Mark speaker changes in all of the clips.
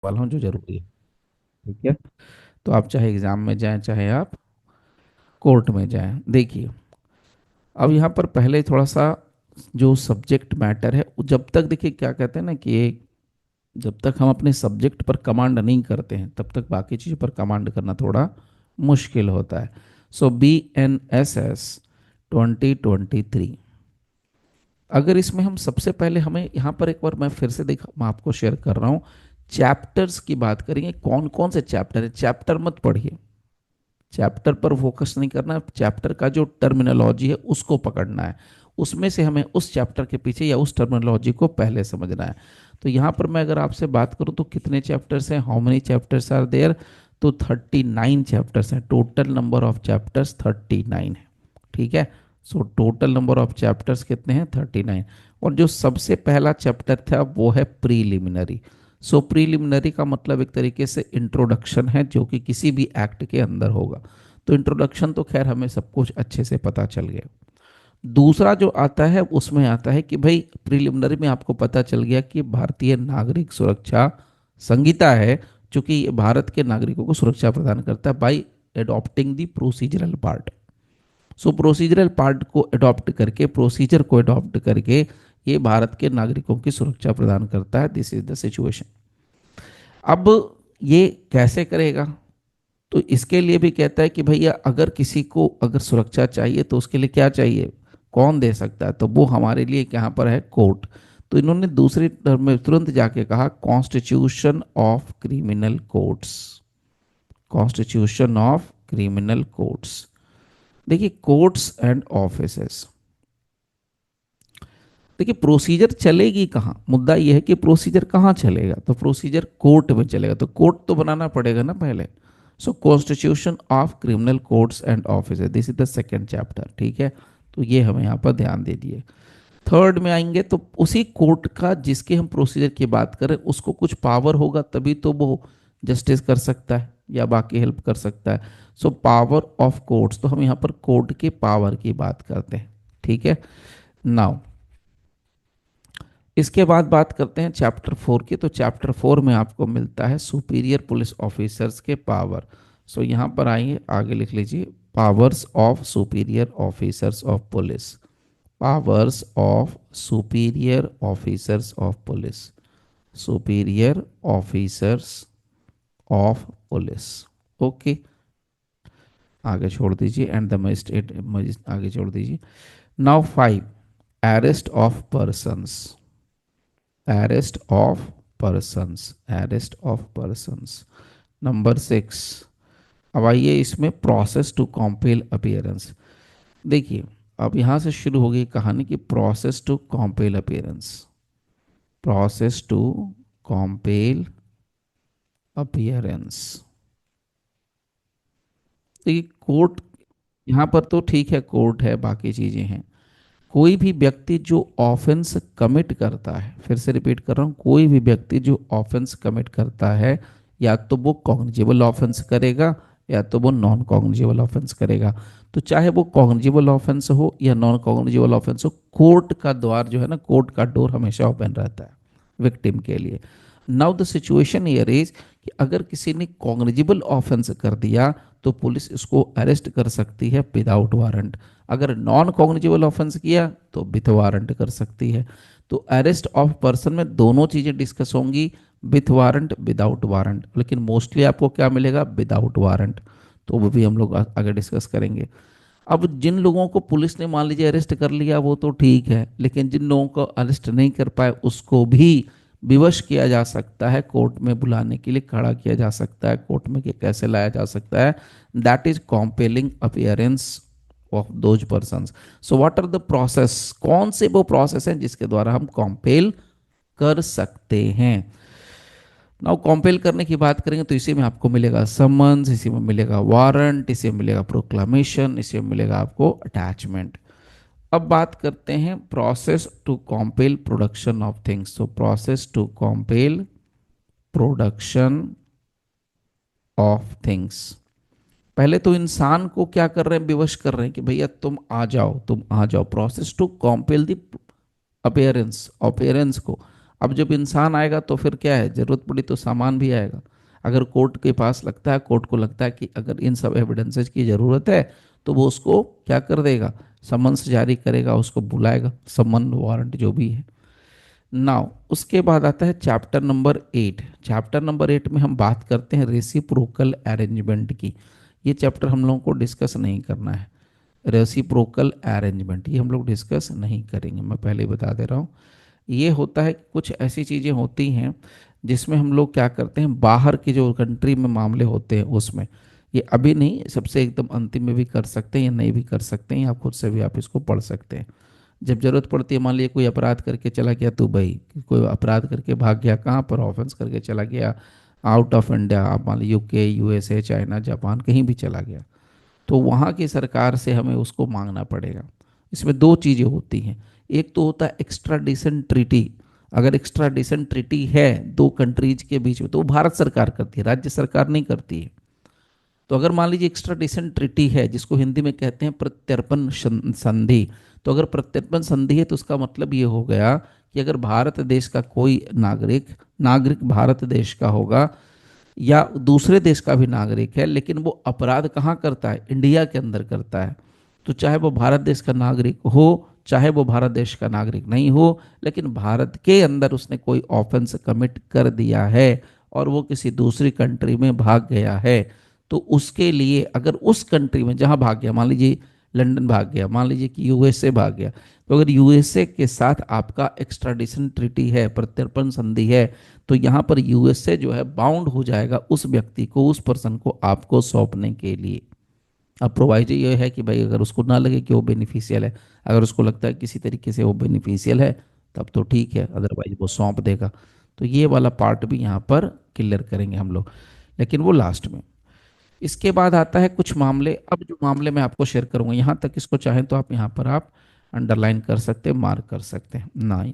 Speaker 1: वाला हूँ जो जरूरी है। ठीक है। तो आप चाहे एग्जाम में जाएं चाहे आप कोर्ट में जाएं, देखिए अब यहाँ पर पहले थोड़ा सा जो सब्जेक्ट मैटर है जब तक देखिए क्या कहते हैं ना कि जब तक हम अपने सब्जेक्ट पर कमांड नहीं करते हैं तब तक बाकी चीज़ों पर कमांड करना थोड़ा मुश्किल होता है। सो BNSS 2023, अगर इसमें हम सबसे पहले हमें यहाँ पर एक बार मैं फिर से देख मैं आपको शेयर कर रहा हूँ, चैप्टर्स की बात करेंगे। कौन कौन से चैप्टर है, चैप्टर मत पढ़िए, चैप्टर पर फोकस नहीं करना है, चैप्टर का जो टर्मिनोलॉजी है उसको पकड़ना है। उसमें से हमें उस चैप्टर के पीछे या उस टर्मिनोलॉजी को पहले समझना है। तो यहाँ पर मैं अगर आपसे बात करूँ तो कितने चैप्टर्स हैं, how many chapters are there, तो 39 चैप्टर्स हैं। टोटल नंबर ऑफ चैप्टर्स 39 है। ठीक है। So total number of chapters कितने हैं, 39। और जो सबसे पहला चैप्टर था वो है प्रीलिमिनरी। सो प्रीलिमिनरी का मतलब एक तरीके से इंट्रोडक्शन है जो कि किसी भी एक्ट के अंदर होगा। तो इंट्रोडक्शन तो खैर हमें सब कुछ अच्छे से पता चल गया। दूसरा जो आता है उसमें आता है कि भाई प्रीलिमिनरी में आपको पता चल गया कि भारतीय नागरिक सुरक्षा संहिता है, चूंकि ये भारत के नागरिकों को सुरक्षा प्रदान करता है by adopting the procedural part. So procedural part को अडॉप्ट करके, प्रोसीजर को अडॉप्ट करके ये भारत के नागरिकों की सुरक्षा प्रदान करता है। This is the situation. अब ये कैसे करेगा, तो इसके लिए भी कहता है कि भैया अगर किसी को अगर सुरक्षा चाहिए तो उसके लिए क्या चाहिए, कौन दे सकता है, तो वो हमारे लिए यहाँ पर है कोर्ट। तो इन्होंने दूसरी टर्म में तुरंत जाके कहा constitution of criminal courts, constitution of criminal courts. देखिए कोर्ट्स एंड ऑफिसेस, देखिए प्रोसीजर चलेगी कहाँ, मुद्दा यह है कि प्रोसीजर कहाँ चलेगा, तो प्रोसीजर कोर्ट में चलेगा, तो कोर्ट तो बनाना पड़ेगा ना पहले। So constitution of criminal courts and office, this is the second chapter. ठीक है। तो ये हमें यहाँ पर ध्यान दे दिए। थर्ड में आएंगे तो उसी कोर्ट का जिसके हम प्रोसीजर की बात करें उसको कुछ पावर होगा तभी तो वो जस्टिस कर सकता है या बाकी हेल्प कर सकता है। सो पावर ऑफ कोर्ट्स, तो हम यहाँ पर कोर्ट के पावर की बात करते हैं। ठीक है। नाउ इसके बाद बात करते हैं चैप्टर 4 की। तो चैप्टर 4 में आपको मिलता है सुपीरियर पुलिस ऑफिसर्स के पावर। सो यहाँ पर आइए आगे लिख लीजिए, powers of superior officers of police, powers of superior officers of police, superior officers of police. Okay, आगे छोड़ दीजिए, एंड द मजिस्ट्रेट, आगे छोड़ दीजिए। Now 5, arrest of persons, arrest of persons, arrest of persons. Number 6, अब आइए इसमें process to compel appearance. देखिए अब यहाँ से शुरू होगी कहानी की process to compel appearance, process to compel appearance. देखिए कोर्ट, यहाँ पर तो ठीक है कोर्ट है बाकी चीज़ें हैं, कोई भी व्यक्ति जो ऑफेंस कमिट करता है, फिर से रिपीट कर रहा हूँ, कोई भी व्यक्ति जो ऑफेंस कमिट करता है या तो वो कॉग्निजेबल ऑफेंस करेगा या तो वो नॉन कॉग्निजेबल ऑफेंस करेगा। तो चाहे वो कॉग्निजेबल ऑफेंस हो या नॉन कॉग्निजेबल ऑफेंस हो, कोर्ट का द्वार जो है ना, कोर्ट का डोर हमेशा ओपन रहता है विक्टिम के लिए। Now the situation here is कि अगर किसी ने कॉग्निजेबल ऑफेंस कर दिया तो पुलिस इसको अरेस्ट कर सकती है विदाउट वारंट, अगर नॉन कॉग्निजेबल ऑफेंस किया तो विथ वारंट कर सकती है। तो अरेस्ट ऑफ पर्सन में दोनों चीजें डिस्कस होंगी, विथ वारंट विदाउट वारंट, लेकिन मोस्टली आपको क्या मिलेगा, विदाउट वारंट। तो वो भी हम लोग आगे डिस्कस करेंगे। अब जिन लोगों को पुलिस ने मान लीजिए अरेस्ट कर लिया वो तो ठीक है, लेकिन जिन लोगों को अरेस्ट नहीं कर पाए उसको भी विवश किया जा सकता है, कोर्ट में बुलाने के लिए खड़ा किया जा सकता है, कोर्ट में कैसे लाया जा सकता है, that is compelling appearance of those persons. So what are the process, कौन से वो प्रोसेस हैं जिसके द्वारा हम कॉम्पेल कर सकते हैं। नाउ कॉम्पेल करने की बात करेंगे तो इसी में आपको मिलेगा समन्स, इसी में मिलेगा वारंट, इसी में मिलेगा प्रोक्लामेशन, इसी में मिलेगा आपको अटैचमेंट। अब बात करते हैं process to compel production of things. तो process to compel production of things, पहले तो इंसान को क्या कर रहे हैं, विवश कर रहे हैं कि भैया तुम आ जाओ, तुम आ जाओ। Process to compel the appearance, appearance को, अब जब इंसान आएगा तो फिर क्या है, जरूरत पड़ी तो सामान भी आएगा। अगर कोर्ट के पास लगता है, कोर्ट को लगता है कि अगर इन सब एविडेंसेस की जरूरत है, तो वो उसको क्या कर देगा, समन्स जारी करेगा, उसको बुलाएगा, समन वारंट जो भी है। नाउ उसके बाद आता है चैप्टर नंबर 8। चैप्टर नंबर 8 में हम बात करते हैं रेसिप्रोकल अरेंजमेंट की। ये चैप्टर हम लोगों को डिस्कस नहीं करना है। रेसिप्रोकल अरेंजमेंट ये हम लोग डिस्कस नहीं करेंगे, मैं पहले ही बता दे रहा हूँ। ये होता है कि कुछ ऐसी चीज़ें होती हैं जिसमें हम लोग क्या करते हैं, बाहर की जो कंट्री में मामले होते हैं उसमें, ये अभी नहीं, सबसे एकदम अंतिम में भी कर सकते हैं या नहीं भी कर सकते हैं, या खुद से भी आप इसको पढ़ सकते हैं। जब जरूरत पड़ती है, मान लीजिए कोई अपराध करके चला गया दुबई, कोई अपराध करके भाग गया कहाँ पर, ऑफेंस करके चला गया आउट ऑफ इंडिया, आप मान लीजिए यूके, यूएसए, चाइना, जापान, कहीं भी चला गया, तो वहाँ की सरकार से हमें उसको मांगना पड़ेगा। इसमें दो चीज़ें होती हैं। एक तो होता है एक्स्ट्राडिशन ट्रीटी। अगर एक्स्ट्राडिशन ट्रीटी है दो कंट्रीज के बीच में, तो वो भारत सरकार करती है, राज्य सरकार नहीं करती है। तो अगर मान लीजिए एक्स्ट्राडिशन ट्रीटी है, जिसको हिंदी में कहते हैं प्रत्यर्पण संधि, तो अगर प्रत्यर्पण संधि है तो उसका मतलब ये हो गया कि अगर भारत देश का कोई नागरिक, नागरिक भारत देश का होगा या दूसरे देश का भी नागरिक है, लेकिन वो अपराध कहाँ करता है, इंडिया के अंदर करता है, तो चाहे वो भारत देश का नागरिक हो, चाहे वो भारत देश का नागरिक नहीं हो, लेकिन भारत के अंदर उसने कोई ऑफेंस कमिट कर दिया है और वो किसी दूसरी कंट्री में भाग गया है, तो उसके लिए अगर उस कंट्री में जहाँ भाग गया, मान लीजिए लंदन भाग गया, मान लीजिए कि यूएसए भाग गया, तो अगर यूएसए के साथ आपका एक्स्ट्राडिशन ट्रीटी है, प्रत्यर्पण संधि है, तो यहाँ पर यूएसए जो है बाउंड हो जाएगा उस व्यक्ति को, उस पर्सन को आपको सौंपने के लिए। अब प्रोवाइजर ये है कि भाई अगर उसको ना लगे कि वो बेनिफिशियल है, अगर उसको लगता है किसी तरीके से वो बेनिफिशियल है, तब तो ठीक है, अदरवाइज वो सौंप देगा। तो ये वाला पार्ट भी यहाँ पर क्लियर करेंगे हम लोग, लेकिन वो लास्ट में। इसके बाद आता है कुछ मामले। अब जो मामले मैं आपको शेयर करूंगा यहाँ तक, इसको चाहें तो आप यहाँ पर आप अंडरलाइन कर सकते हैं, मार्क कर सकते हैं। 9।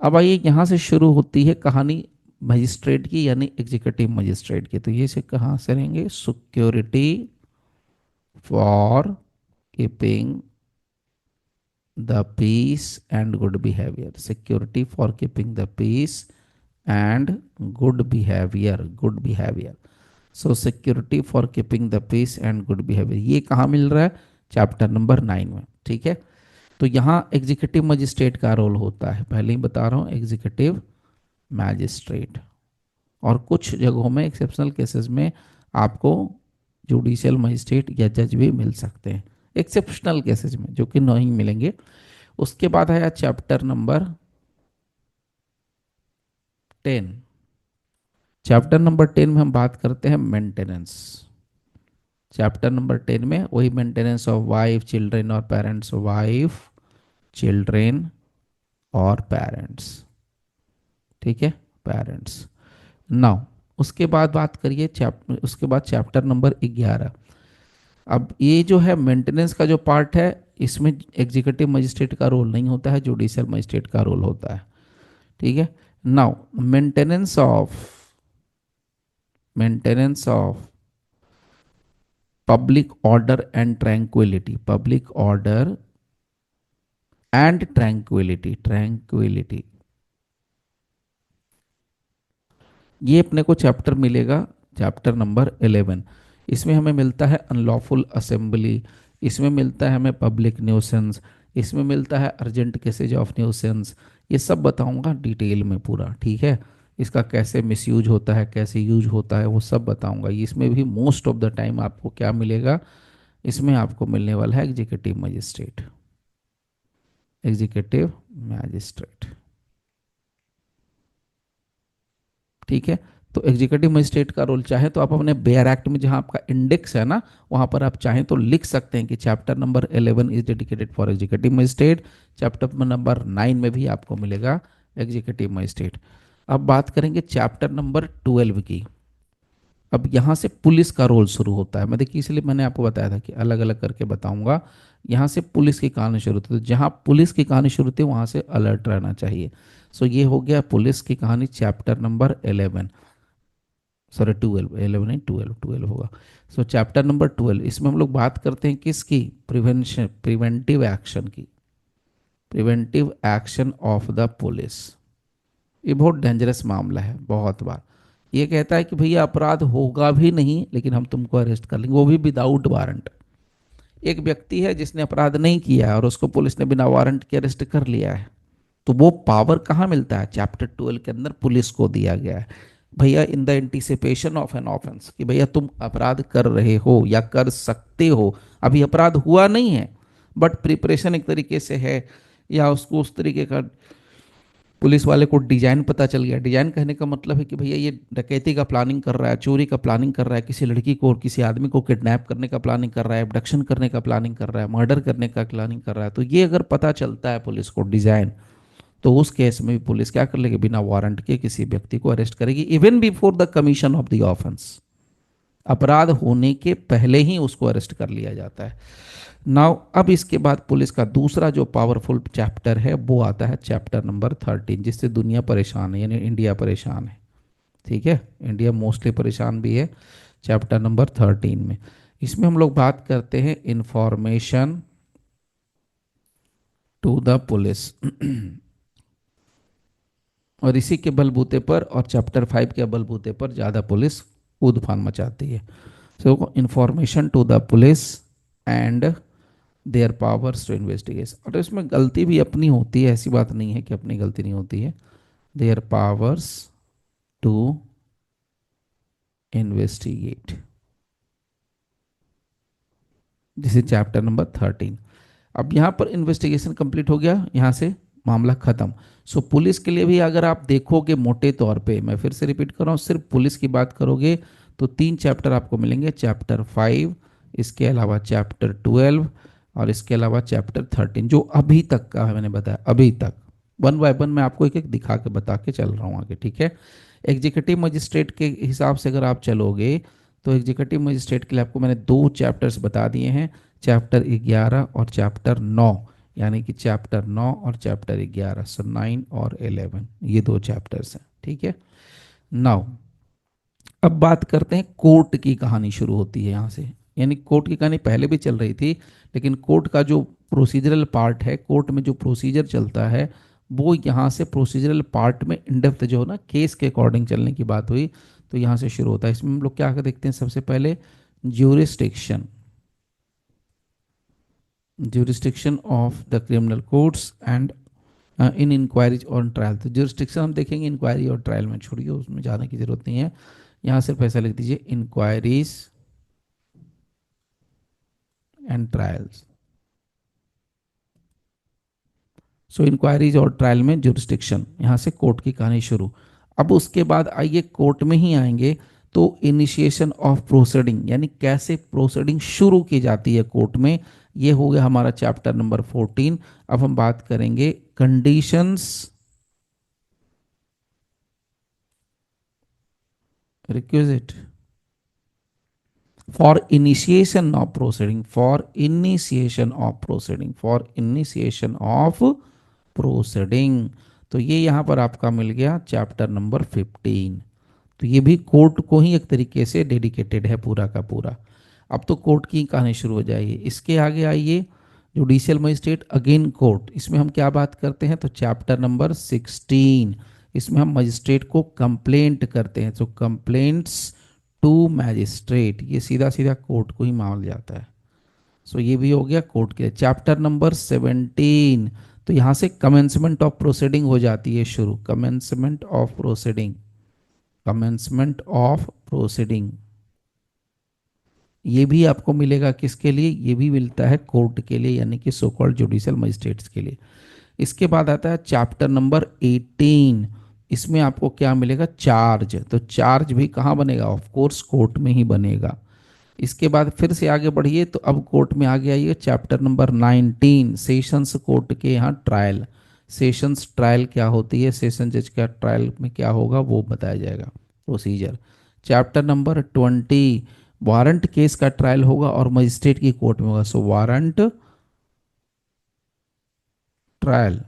Speaker 1: अब आइए यहाँ से शुरू होती है कहानी मजिस्ट्रेट की, यानी एग्जीक्यूटिव मजिस्ट्रेट की। तो ये से कहाँ से रहेंगे, security for keeping the peace and good behaviour, security for keeping the peace and good behaviour, good behaviour. So security for keeping the peace and good behaviour, ये कहाँ मिल रहा है, चैप्टर नंबर 9 में। ठीक है, तो यहाँ एग्जीक्यूटिव मजिस्ट्रेट का रोल होता है, पहले ही बता रहा हूँ, एग्जीक्यूटिव मैजिस्ट्रेट। और कुछ जगहों में एक्सेप्शनल केसेस में आपको जुडिशियल मजिस्ट्रेट या जज भी मिल सकते हैं, एक्सेप्शनल केसेस में, जो कि नहीं मिलेंगे। उसके बाद आया चैप्टर नंबर 10। चैप्टर नंबर 10 में हम बात करते हैं मेंटेनेंस। चैप्टर नंबर 10 में वही मेंटेनेंस ऑफ वाइफ, चिल्ड्रेन और पेरेंट्स, वाइफ, चिल्ड्रेन और पेरेंट्स। ठीक है, पेरेंट्स। नाउ उसके बाद बात करिए उसके बाद चैप्टर नंबर 11। अब ये जो है मेंटेनेंस का जो पार्ट है, इसमें एग्जीक्यूटिव मजिस्ट्रेट का रोल नहीं होता है, जुडिशियल मजिस्ट्रेट का रोल होता है। ठीक है, now maintenance of public order and tranquillity, public order and tranquillity, tranquillity, ये अपने को चैप्टर मिलेगा, चैप्टर नंबर 11। इसमें हमें मिलता है अनलॉफुल असेंबली, इसमें मिलता है हमें पब्लिक न्यूसेंस, इसमें मिलता है अर्जेंट केसेज ऑफ न्यूसेंस। ये सब बताऊंगा डिटेल में पूरा। ठीक है, इसका कैसे मिसयूज होता है, कैसे यूज होता है, वो सब बताऊंगा। इसमें भी मोस्ट ऑफ द टाइम आपको क्या मिलेगा, इसमें आपको मिलने वाला है एग्जीक्यूटिव मजिस्ट्रेट, एग्जीक्यूटिव मैजिस्ट्रेट। ठीक है, तो एग्जीक्यूटिव मजिस्ट्रेट का रोल चाहे तो आप अपने बेयर एक्ट में जहां आपका इंडेक्स है ना, वहां पर आप चाहें तो लिख सकते हैं कि chapter number 11 is dedicated for executive magistrate. Chapter number 9 में भी आपको मिलेगा एग्जीक्यूटिव मजिस्ट्रेट। अब बात करेंगे चैप्टर नंबर 12 की। अब यहाँ से पुलिस का रोल शुरू होता है। मैं देखिए, इसलिए मैंने आपको बताया था कि अलग अलग करके बताऊंगा। यहाँ से पुलिस की कहानी शुरू होती है, तो जहाँ पुलिस की कहानी शुरू होती है वहाँ से अलर्ट रहना चाहिए। सो ये हो गया पुलिस की कहानी, चैप्टर नंबर 11, सॉरी 12, 11 नहीं, 12, 12 होगा। सो चैप्टर नंबर 12, इसमें हम लोग बात करते हैं किसकी, प्रिवेंशन, प्रिवेंटिव एक्शन की, preventive action of the police. ये बहुत डेंजरस मामला है। बहुत बार ये कहता है कि भैया अपराध होगा भी नहीं लेकिन हम तुमको अरेस्ट कर लेंगे, वो भी विदाउट वारंट। एक व्यक्ति है जिसने अपराध नहीं किया है और उसको पुलिस ने बिना वारंट के अरेस्ट कर लिया है, तो वो पावर कहाँ मिलता है? चैप्टर 12 के अंदर पुलिस को दिया गया है। भैया in the anticipation of an offence, कि भैया तुम अपराध कर रहे हो या कर सकते हो, अभी अपराध हुआ नहीं है बट प्रिपरेशन एक तरीके से है, या उसको उस तरीके का पुलिस वाले को डिजाइन पता चल गया। डिजाइन कहने का मतलब है कि भैया ये डकैती का प्लानिंग कर रहा है, चोरी का प्लानिंग कर रहा है, किसी लड़की को और किसी आदमी को किडनैप करने का प्लानिंग कर रहा है, अबडक्शन करने का प्लानिंग कर रहा है, मर्डर करने का प्लानिंग कर रहा है, तो ये अगर पता चलता है पुलिस को डिजाइन, तो उस केस में भी पुलिस क्या कर लेगी? बिना वारंट के किसी व्यक्ति को अरेस्ट करेगी, even before the commission of the offence. अपराध होने के पहले ही उसको अरेस्ट कर लिया जाता है। नाउ अब इसके बाद पुलिस का दूसरा जो पावरफुल चैप्टर है वो आता है चैप्टर नंबर 13, जिससे दुनिया परेशान है, यानी इंडिया परेशान है। ठीक है, इंडिया मोस्टली परेशान भी है चैप्टर नंबर 13 में। इसमें हम लोग बात करते हैं इंफॉर्मेशन टू द पुलिस और इसी के बलबूते पर और चैप्टर 5 के बलबूते पर ज़्यादा पुलिस कूद फान मचाती है। So information to the police and their powers to investigate, और इसमें गलती भी अपनी होती है, ऐसी बात नहीं है कि अपनी गलती नहीं होती है। Their powers to investigate, this is chapter number 13। अब यहाँ पर इन्वेस्टिगेशन कंप्लीट हो गया, यहाँ से मामला खत्म। सो पुलिस के लिए भी अगर आप देखोगे मोटे तौर पे, मैं फिर से रिपीट कर रहा हूँ, सिर्फ पुलिस की बात करोगे तो 3 चैप्टर आपको मिलेंगे, चैप्टर 5, इसके अलावा चैप्टर 12 और इसके अलावा चैप्टर 13, जो अभी तक का है मैंने बताया। अभी तक वन बाय वन मैं आपको एक एक दिखा के बता के चल रहा हूँ आगे, ठीक है। एग्जीक्यूटिव मजिस्ट्रेट के हिसाब से अगर आप चलोगे तो एग्जीक्यूटिव मजिस्ट्रेट के लिए आपको मैंने 2 चैप्टर्स बता दिए हैं, चैप्टर 11 और चैप्टर 9, यानी कि चैप्टर 9 और चैप्टर 11, सो 9 और 11, ये 2 चैप्टर्स हैं, ठीक है। नाउ अब बात करते हैं कोर्ट की कहानी शुरू होती है यहाँ से, यानी कोर्ट की कहानी पहले भी चल रही थी लेकिन कोर्ट का जो प्रोसीजरल पार्ट है, कोर्ट में जो प्रोसीजर चलता है, वो यहाँ से प्रोसीजरल पार्ट में इन डेप्थ जो है ना केस के अकॉर्डिंग चलने की बात हुई, तो यहाँ से शुरू होता है। इसमें हम लोग क्या देखते हैं? सबसे पहले jurisdiction, jurisdiction of the criminal courts and in inquiries और ट्रायल। तो jurisdiction हम देखेंगे इंक्वायरी और ट्रायल में, छोड़िए उसमें जाने की जरूरत नहीं है, यहाँ सिर्फ ऐसा लिख दीजिए inquiries and trials. So inquiries और ट्रायल में jurisdiction, यहाँ से कोर्ट की कहानी शुरू। अब उसके बाद आइए कोर्ट में ही आएंगे तो इनिशिएशन ऑफ प्रोसीडिंग, यानी कैसे प्रोसीडिंग शुरू की जाती है कोर्ट में, ये हो गया हमारा चैप्टर नंबर 14। अब हम बात करेंगे conditions requisite for initiation of proceeding, for initiation of proceeding, for initiation of proceeding. तो ये यहाँ पर आपका मिल गया चैप्टर नंबर 15। तो ये भी कोर्ट को ही एक तरीके से डेडिकेटेड है पूरा का पूरा। अब तो कोर्ट की कहानी शुरू हो जाएगी। इसके आगे आइए जुडिशियल मजिस्ट्रेट अगेन कोर्ट, इसमें हम क्या बात करते हैं? तो चैप्टर नंबर 16, इसमें हम मजिस्ट्रेट को कंप्लेंट करते हैं। तो कंप्लेंट्स टू मैजिस्ट्रेट, ये सीधा सीधा कोर्ट को ही मान जाता है। सो ये भी हो गया कोर्ट के। चैप्टर नंबर 17, तो यहाँ से कमेंसमेंट ऑफ प्रोसीडिंग हो जाती है शुरू, commencement of proceeding, commencement of proceeding. ये भी आपको मिलेगा किसके लिए? ये भी मिलता है कोर्ट के लिए, यानी कि सो कॉल्ड जुडिशियल मजिस्ट्रेट्स के लिए। इसके बाद आता है चैप्टर नंबर 18, इसमें आपको क्या मिलेगा? चार्ज। तो चार्ज भी कहाँ बनेगा? ऑफ कोर्स कोर्ट में ही बनेगा। इसके बाद फिर से आगे बढ़िए तो अब कोर्ट में आगे आइए चैप्टर नंबर 19, सेशंस कोर्ट के यहाँ ट्रायल। सेशंस ट्रायल क्या होती है, सेशन जज का ट्रायल में क्या होगा वो बताया जाएगा, procedure. Chapter number 20, warrant case का ट्रायल होगा और मजिस्ट्रेट की कोर्ट में होगा। सो वारंट ट्रायल,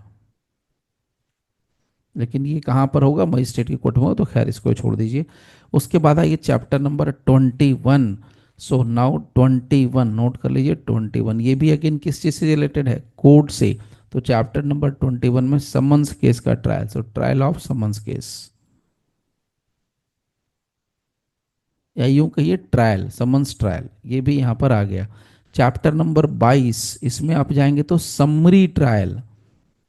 Speaker 1: लेकिन ये कहाँ पर होगा? मजिस्ट्रेट की कोर्ट में होगा, तो खैर इसको छोड़ दीजिए। उसके बाद आइए chapter number 21। So now 21 note कर लीजिए, 21 ये भी अगेन किस चीज़ से रिलेटेड है? कोर्ट से। तो चैप्टर नंबर 21 में समन्स केस का trial, so trial of summons case, या यूं कहिए ट्रायल, समन्स ट्रायल, ये भी यहाँ पर आ गया। चैप्टर नंबर 22, इसमें आप जाएंगे तो समरी ट्रायल,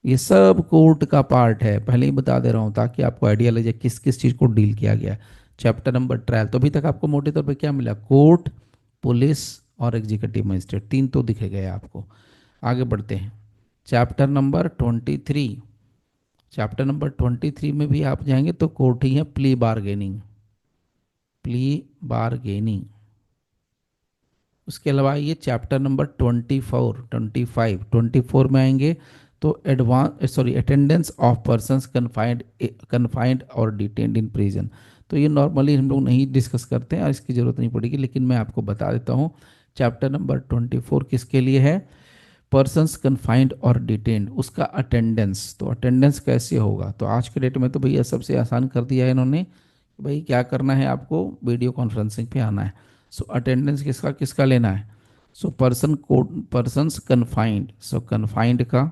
Speaker 1: ये सब कोर्ट का पार्ट है, पहले ही बता दे रहा हूँ ताकि आपको आइडिया लगे किस किस चीज़ को डील किया गया है। चैप्टर नंबर ट्रायल, तो अभी तक आपको मोटे तौर पे क्या मिला, कोर्ट, पुलिस और एग्जीक्यूटिव मजिस्ट्रेट, तीन तो दिखे गए आपको। आगे बढ़ते हैं, चैप्टर नंबर 23। चैप्टर नंबर 23 में भी आप जाएंगे तो कोर्ट ही है, प्ली बार्गेनिंग, प्ली बार्गेनिंग। उसके अलावा ये चैप्टर नंबर 24 25 में आएंगे तो advance sorry attendance of persons confined, confined और डिटेन्ड इन प्रिजन। तो ये नॉर्मली हम लोग नहीं डिस्कस करते हैं और इसकी ज़रूरत नहीं पड़ेगी, लेकिन मैं आपको बता देता हूँ। चैप्टर नंबर 24 किसके लिए है, पर्सन्स कन्फाइंड और डिटेन्ड, उसका अटेंडेंस, तो अटेंडेंस कैसे होगा, तो आज के डेट में तो भैया सबसे आसान कर दिया है इन्होंने, भाई क्या करना है आपको, वीडियो कॉन्फ्रेंसिंग पे आना है। सो अटेंडेंस किसका किसका लेना है, सो पर्सन को, पर्सन्स कन्फाइंड, सो कन्फाइंड का,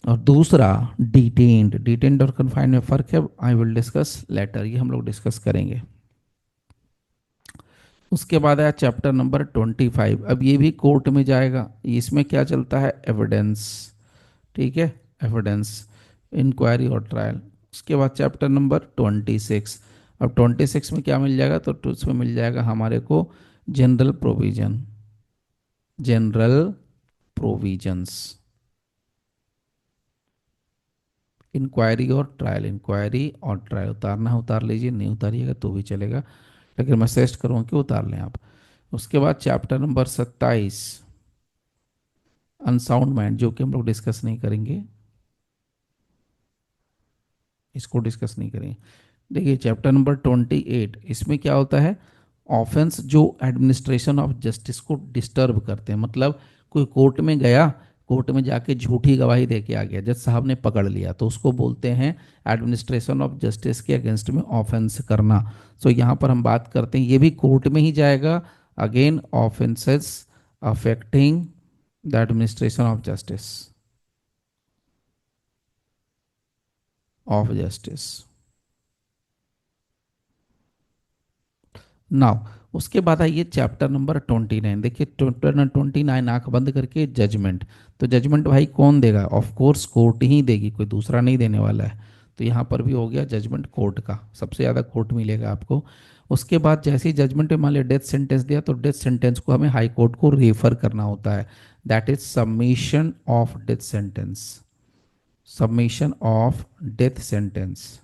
Speaker 1: और दूसरा डिटेन्ड, डिटेन्ड और कन्फाइंड में फ़र्क है, आई विल डिस्कस लेटर, ये हम लोग डिस्कस करेंगे। उसके बाद आया चैप्टर नंबर 25, अब ये भी कोर्ट में जाएगा, इसमें क्या चलता है, एविडेंस, ठीक है, एविडेंस, इंक्वायरी और ट्रायल। उसके बाद चैप्टर नंबर 26, अब 26 में क्या मिल जाएगा, तो उसमें मिल जाएगा हमारे को general provision, general provisions, inquiry और ट्रायल, इंक्वायरी और ट्रायल, उतारना है उतार लीजिए, नहीं उतारिएगा तो भी चलेगा, लेकिन मैं सजेस्ट करूँगा कि उतार लें आप। उसके बाद चैप्टर नंबर 27, अनसाउंड माइंड, जो कि हम लोग डिस्कस नहीं करेंगे, इसको डिस्कस नहीं करेंगे। देखिए चैप्टर नंबर 28, इसमें क्या होता है, ऑफेंस जो एडमिनिस्ट्रेशन ऑफ जस्टिस को डिस्टर्ब करते हैं, मतलब कोई कोर्ट में गया, कोर्ट में जाके झूठी गवाही दे के आ गया, जज साहब ने पकड़ लिया, तो उसको बोलते हैं एडमिनिस्ट्रेशन ऑफ जस्टिस के अगेंस्ट में ऑफेंस करना। सो यहाँ पर हम बात करते हैं, ये भी कोर्ट में ही जाएगा, again offences affecting the administration of justice, of justice. Now उसके बाद आइए चैप्टर नंबर 29, देखिए 29 आंख बंद करके जजमेंट, तो जजमेंट भाई कौन देगा, ऑफ कोर्स कोर्ट ही देगी, कोई दूसरा नहीं देने वाला है। तो यहाँ पर भी हो गया जजमेंट कोर्ट का, सबसे ज़्यादा कोर्ट मिलेगा आपको। उसके बाद जैसे ही जजमेंट में मान लिया डेथ सेंटेंस दिया, तो डेथ सेंटेंस को हमें हाई कोर्ट को रेफर करना होता है, that is submission of death sentence, submission of death sentence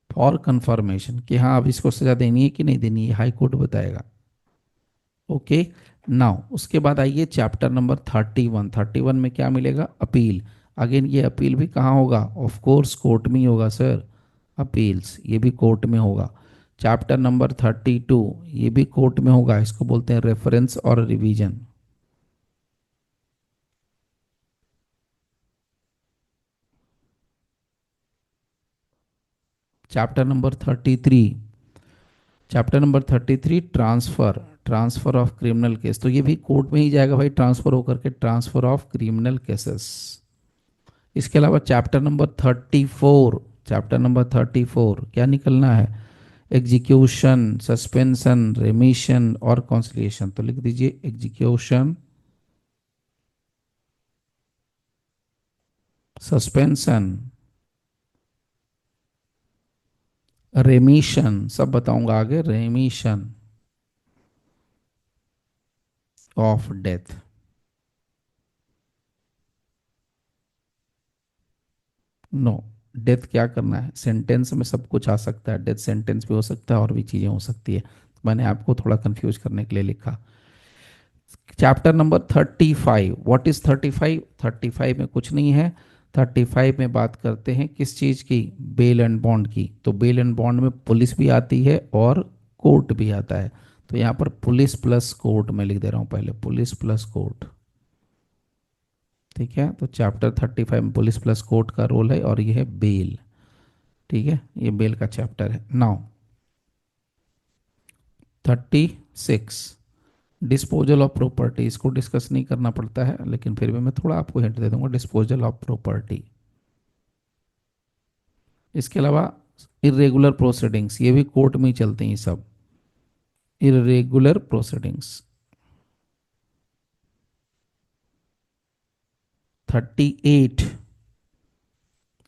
Speaker 1: for confirmation, कि हाँ अब इसको सजा देनी है कि नहीं देनी है, हाई कोर्ट बताएगा। ओके, नाउ उसके बाद आइए चैप्टर नंबर 31, 31 में क्या मिलेगा, अपील। अगेन ये अपील भी कहाँ होगा, ऑफ कोर्स कोर्ट में ही होगा सर, अपील्स ये भी कोर्ट में होगा। चैप्टर नंबर 32, ये भी कोर्ट में होगा, इसको बोलते हैं रेफरेंस और revision. Chapter number 33, chapter number 33 transfer, transfer of criminal case, तो ये भी कोर्ट में ही जाएगा भाई, ट्रांसफर होकर के, ट्रांसफर ऑफ क्रिमिनल केसेस। इसके अलावा चैप्टर नंबर 34, चैप्टर नंबर 34 क्या निकलना है, एग्जीक्यूशन, सस्पेंशन, रेमिशन और कॉन्सिलिएशन, तो लिख दीजिए एग्जीक्यूशन, सस्पेंशन, रेमिशन, सब बताऊंगा आगे, remission of death. No, death क्या करना है, सेंटेंस में सब कुछ आ सकता है, डेथ सेंटेंस भी हो सकता है और भी चीज़ें हो सकती है, मैंने आपको थोड़ा कंफ्यूज करने के लिए लिखा। चैप्टर नंबर 35, व्हाट इज 35, 35 में कुछ नहीं है, 35 में बात करते हैं किस चीज़ की, बेल एंड बॉन्ड की, तो बेल एंड बॉन्ड में पुलिस भी आती है और कोर्ट भी आता है, तो यहाँ पर पुलिस प्लस कोर्ट मैं लिख दे रहा हूँ पहले, पुलिस प्लस कोर्ट, ठीक है। तो चैप्टर 35 में पुलिस प्लस कोर्ट का रोल है और ये है बेल, ठीक है, ये बेल का चैप्टर है। नाउ 36, डिस्पोजल ऑफ प्रॉपर्टी इसको डिस्कस नहीं करना पड़ता है, लेकिन फिर भी मैं थोड़ा आपको हिंट दे दूंगा, डिस्पोजल ऑफ प्रॉपर्टी। इसके अलावा इरेगुलर प्रोसीडिंग्स, ये भी कोर्ट में ही चलते हैं ये सब, इरेगुलर प्रोसीडिंग्स। 38,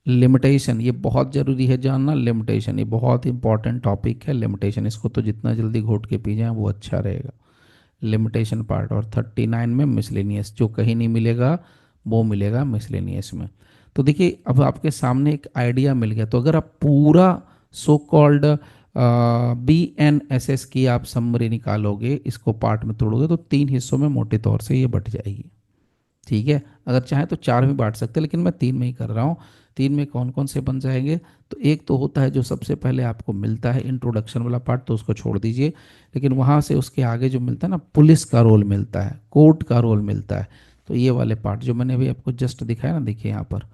Speaker 1: लिमिटेशन, ये बहुत जरूरी है जानना, लिमिटेशन ये बहुत इंपॉर्टेंट टॉपिक है, लिमिटेशन इसको तो जितना जल्दी घोट के पी जाए वो अच्छा रहेगा, लिमिटेशन पार्ट। और 39 में मिसलेनियस, जो कहीं नहीं मिलेगा वो मिलेगा मिसलेनियस में। तो देखिए अब आपके सामने एक आइडिया मिल गया। तो अगर आप पूरा सो कॉल्ड BNSS की आप समरी निकालोगे, इसको पार्ट में तोड़ोगे तो 3 हिस्सों में मोटे तौर से ये बट जाएगी। ठीक है, अगर चाहे तो 4 में बांट सकते हैं, लेकिन मैं 3 में ही कर रहा हूँ। 3 में कौन कौन से बन जाएंगे? तो एक तो होता है जो सबसे पहले आपको मिलता है इंट्रोडक्शन वाला पार्ट, तो उसको छोड़ दीजिए। लेकिन वहाँ से उसके आगे जो मिलता है ना, पुलिस का रोल मिलता है, कोर्ट का रोल मिलता है। तो ये वाले पार्ट जो मैंने अभी आपको जस्ट दिखाया ना, देखिए यहाँ पर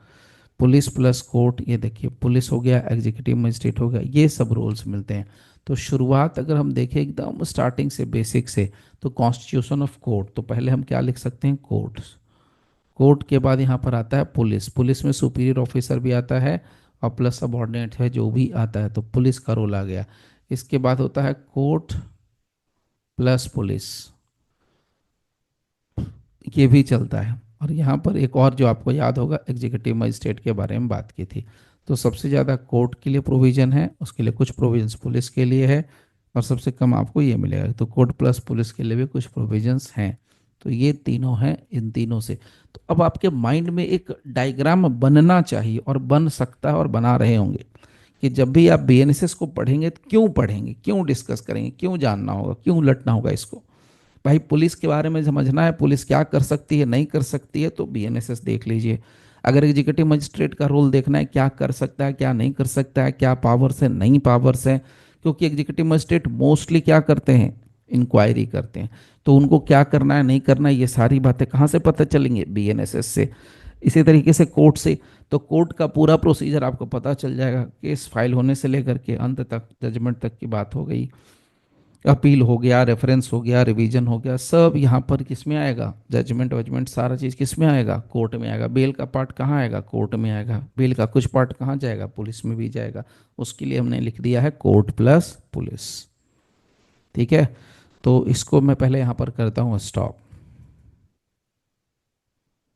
Speaker 1: पुलिस प्लस कोर्ट, ये देखिए पुलिस हो गया, एग्जीक्यूटिव मजिस्ट्रेट हो गया, ये सब रोल्स मिलते हैं। तो शुरुआत अगर हम देखें एकदम स्टार्टिंग से, बेसिक से, तो कॉन्स्टिट्यूशन ऑफ कोर्ट, तो पहले हम क्या लिख सकते हैं? कोर्ट। कोर्ट के बाद यहाँ पर आता है पुलिस, पुलिस में सुपीरियर ऑफिसर भी आता है और प्लस सबॉर्डिनेट है जो भी आता है, तो पुलिस का रोल आ गया। इसके बाद होता है कोर्ट प्लस पुलिस, ये भी चलता है। और यहाँ पर एक और जो आपको याद होगा, एग्जीक्यूटिव मजिस्ट्रेट के बारे में बात की थी। तो सबसे ज़्यादा कोर्ट के लिए प्रोविज़न है, उसके लिए कुछ प्रोविजंस पुलिस के लिए है, और सबसे कम आपको ये मिलेगा। तो कोर्ट प्लस पुलिस के लिए भी कुछ प्रोविजंस हैं। तो ये तीनों हैं इन तीनों से। तो अब आपके माइंड में एक डायग्राम बनना चाहिए, और बन सकता है, और बना रहे होंगे कि जब भी आप BNSS को पढ़ेंगे तो क्यों पढ़ेंगे, क्यों डिस्कस करेंगे, क्यों जानना होगा, क्यों लटना होगा इसको। भाई पुलिस के बारे में समझना है, पुलिस क्या कर सकती है नहीं कर सकती है, तो BNSS देख लीजिए। अगर एग्जीक्यूटिव मजिस्ट्रेट का रोल देखना है, क्या कर सकता है क्या नहीं कर सकता है, क्या पावर्स है नहीं पावर्स है, क्योंकि एग्जीक्यूटिव मजिस्ट्रेट मोस्टली क्या करते हैं? इंक्वायरी करते हैं। तो उनको क्या करना है नहीं करना है, ये सारी बातें कहाँ से पता चलेंगे? BNSS से। इसी तरीके से कोर्ट से, तो कोर्ट का पूरा प्रोसीजर आपको पता चल जाएगा, केस फाइल होने से लेकर के अंत तक, जजमेंट तक की बात हो गई। अपील हो गया, रेफरेंस हो गया, रिवीजन हो गया, सब यहाँ पर किस में आएगा? जजमेंट वजमेंट सारा चीज़ किस में आएगा? कोर्ट में आएगा। बेल का पार्ट कहाँ आएगा? कोर्ट में आएगा। बेल का कुछ पार्ट कहाँ जाएगा? पुलिस में भी जाएगा। उसके लिए हमने लिख दिया है कोर्ट प्लस पुलिस। ठीक है, तो इसको मैं पहले यहाँ पर करता हूँ स्टॉप।